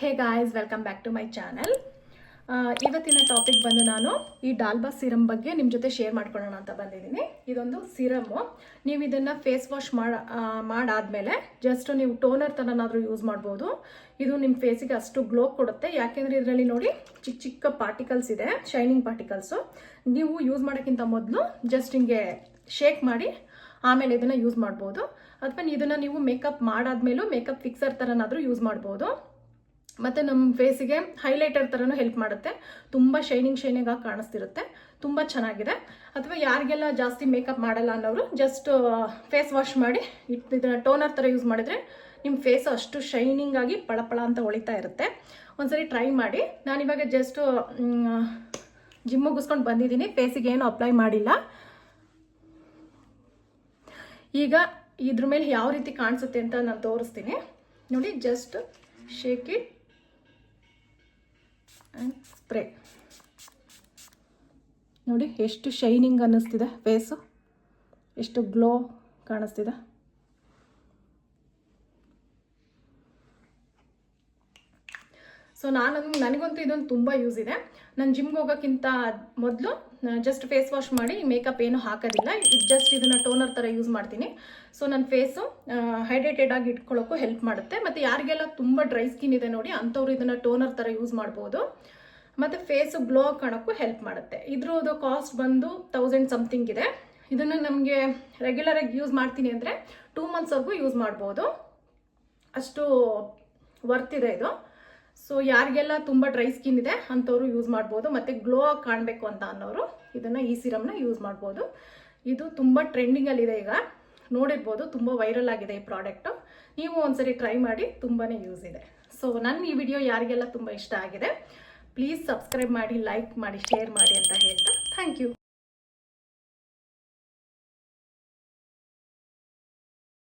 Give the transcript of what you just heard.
Hey guys, welcome back to my channel. ಇವತ್ತಿನ topic ಬಂದು ನಾನು ಈ ಡಾಲ್ಬಾ ಸಿರಮ್ ಬಗ್ಗೆ ನಿಮ್ಮ ಜೊತೆ ಶೇರ್ ಮಾಡ್ಕೊಳ್ಳೋಣ ಅಂತ ಬಂದಿದ್ದೀನಿ. ಇದೊಂದು ಸಿರಮ್ಮು. ನೀವು ಇದನ್ನು ಫೇಸ್ ವಾಶ್ ಮಾಡಾದ್ಮೇಲೆ ಜಸ್ಟ್ ನೀವು ಟೋನರ್ ಥರನಾದರೂ ಯೂಸ್ ಮಾಡ್ಬೋದು. ಇದು ನಿಮ್ಮ ಫೇಸಿಗೆ ಅಷ್ಟು ಗ್ಲೋ ಕೊಡುತ್ತೆ. ಯಾಕೆಂದರೆ ಇದರಲ್ಲಿ ನೋಡಿ ಚಿಕ್ಕ ಚಿಕ್ಕ ಪಾರ್ಟಿಕಲ್ಸ್ ಇದೆ, ಶೈನಿಂಗ್ ಪಾರ್ಟಿಕಲ್ಸು. ನೀವು ಯೂಸ್ ಮಾಡೋಕ್ಕಿಂತ ಮೊದಲು ಜಸ್ಟ್ ಹಿಂಗೆ ಶೇಕ್ ಮಾಡಿ ಆಮೇಲೆ ಇದನ್ನು ಯೂಸ್ ಮಾಡ್ಬೋದು. ಅಥವಾ ಇದನ್ನು ನೀವು ಮೇಕಪ್ ಮಾಡಾದ್ಮೇಲೂ ಮೇಕಪ್ ಫಿಕ್ಸರ್ ಥರನಾದರೂ ಯೂಸ್ ಮಾಡ್ಬೋದು. ಮತ್ತು ನಮ್ಮ ಫೇಸಿಗೆ ಹೈಲೈಟರ್ ಥರನೂ ಹೆಲ್ಪ್ ಮಾಡುತ್ತೆ. ತುಂಬ ಶೈನಿಂಗ್ ಆಗಿ ಕಾಣಿಸ್ತಿರುತ್ತೆ. ತುಂಬ ಚೆನ್ನಾಗಿದೆ. ಅಥವಾ ಯಾರಿಗೆಲ್ಲ ಜಾಸ್ತಿ ಮೇಕಪ್ ಮಾಡಲ್ಲ ಅನ್ನೋರು ಜಸ್ಟ್ ಫೇಸ್ ವಾಶ್ ಮಾಡಿ ಇದನ್ನ ಟೋನರ್ ಥರ ಯೂಸ್ ಮಾಡಿದರೆ ನಿಮ್ಮ ಫೇಸ್ ಅಷ್ಟು ಶೈನಿಂಗ್ ಆಗಿ ಪಳಪಳ ಅಂತ ಹೊಳಿತಾ ಇರುತ್ತೆ. ಒಂದ್ಸರಿ ಟ್ರೈ ಮಾಡಿ. ನಾನಿವಾಗ ಜಸ್ಟ್ ಜಿಮ್ ಮುಗಿಸ್ಕೊಂಡು ಬಂದಿದ್ದೀನಿ. ಫೇಸಿಗೆ ಏನು ಅಪ್ಲೈ ಮಾಡಿಲ್ಲ. ಈಗ ಇದ್ರ ಮೇಲೆ ಯಾವ ರೀತಿ ಕಾಣಿಸುತ್ತೆ ಅಂತ ನಾನು ತೋರಿಸ್ತೀನಿ ನೋಡಿ. Just shake it and spray. ನೋಡಿ ಎಷ್ಟು ಶೈನಿಂಗ್ ಅನ್ನಿಸ್ತಿದೆ, ಫೇಸು ಎಷ್ಟು ಗ್ಲೋ ಕಾಣಿಸ್ತಿದೆ. ಸೊ ನನಗಂತೂ ಇದೊಂದು ತುಂಬ ಯೂಸ್ ಇದೆ. ನಾನು ಜಿಮ್ಗೆ ಹೋಗೋಕ್ಕಿಂತ ಮೊದಲು ಜಸ್ಟ್ ಫೇಸ್ ವಾಶ್ ಮಾಡಿ ಮೇಕಪ್ ಏನು ಹಾಕೋದಿಲ್ಲ. ಜಸ್ಟ್ ಇದನ್ನು ಟೋನರ್ ಥರ ಯೂಸ್ ಮಾಡ್ತೀನಿ. ಸೊ ನನ್ನ ಫೇಸು ಹೈಡ್ರೇಟೆಡ್ ಆಗಿ ಇಟ್ಕೊಳ್ಳೋಕ್ಕೂ ಹೆಲ್ಪ್ ಮಾಡುತ್ತೆ. ಮತ್ತು ಯಾರಿಗೆಲ್ಲ ತುಂಬ ಡ್ರೈ ಸ್ಕಿನ್ ಇದೆ ನೋಡಿ, ಅಂಥವ್ರು ಇದನ್ನು ಟೋನರ್ ಥರ ಯೂಸ್ ಮಾಡ್ಬೋದು. ಮತ್ತು ಫೇಸು ಗ್ಲೋ ಕಾಣೋಕ್ಕೂ ಹೆಲ್ಪ್ ಮಾಡುತ್ತೆ. ಇದ್ರದ್ದು ಕಾಸ್ಟ್ ಬಂದು 1000 ಸಮಥಿಂಗ್ ಇದೆ. ಇದನ್ನು ನಮಗೆ ರೆಗ್ಯುಲರಾಗಿ ಯೂಸ್ ಮಾಡ್ತೀನಿ ಅಂದರೆ 2 ಮಂತ್ಸ್ವರೆಗೂ ಯೂಸ್ ಮಾಡ್ಬೋದು. ಅಷ್ಟು ವರ್ತ್ ಇದೆ ಇದು. ಸೊ ಯಾರಿಗೆಲ್ಲ ತುಂಬ ಡ್ರೈ ಸ್ಕಿನ್ ಇದೆ ಅಂಥವ್ರು ಯೂಸ್ ಮಾಡ್ಬೋದು. ಮತ್ತು ಗ್ಲೋ ಆಗಿ ಕಾಣಬೇಕು ಅಂತ ಅನ್ನೋರು ಈ ಸಿರಮ್ನ ಯೂಸ್ ಮಾಡ್ಬೋದು. ಇದು ತುಂಬ ಟ್ರೆಂಡಿಂಗಲ್ಲಿದೆ, ಈಗ ನೋಡಿರ್ಬೋದು. ತುಂಬ ವೈರಲ್ ಆಗಿದೆ ಈ ಪ್ರಾಡಕ್ಟು. ನೀವು ಒಂದ್ಸರಿ ಟ್ರೈ ಮಾಡಿ, ತುಂಬಾ ಯೂಸ್ ಇದೆ. ಸೊ ನನ್ನ ಈ ವಿಡಿಯೋ ಯಾರಿಗೆಲ್ಲ ತುಂಬ ಇಷ್ಟ ಆಗಿದೆ, ಪ್ಲೀಸ್ ಸಬ್ಸ್ಕ್ರೈಬ್ ಮಾಡಿ, ಲೈಕ್ ಮಾಡಿ, ಶೇರ್ ಮಾಡಿ ಅಂತ ಹೇಳ್ತಾ ಥ್ಯಾಂಕ್ ಯು.